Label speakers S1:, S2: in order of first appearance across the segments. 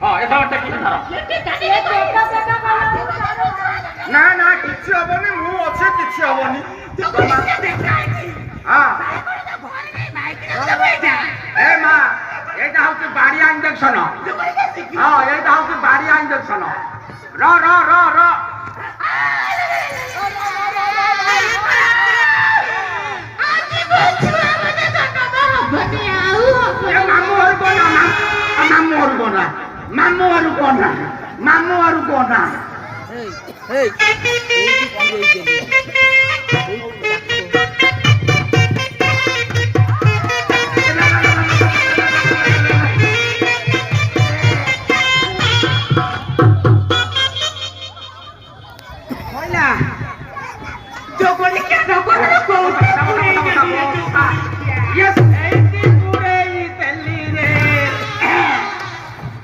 S1: হ্যাঁ এটা টেকি ধর না না কিছু হবনি মু আছে কিছু হবনি হ্যাঁ এ মা এটা হচ্ছে বাড়িয়া ইঞ্জেকশন হ্যাঁ এটা হচ্ছে বাড়িয়া ইঞ্জেকশন র র র র মামু আর কোনা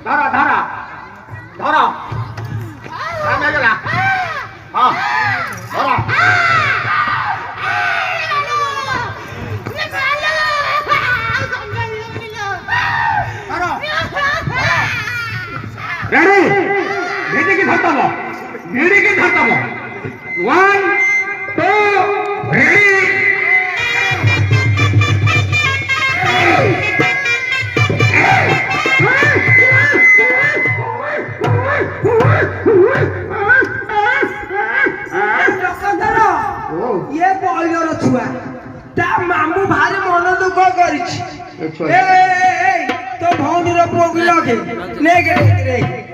S1: ধরা ধরা ধরা ধরা রেডি ভিডিকে ধরতাম ভিডিকে ধরতাম 1 2 রেডি
S2: ये बॉयलर छुआ ता मामू भारी मन दुख करिछि ए तो भौनी रो पोगी लगे ने गे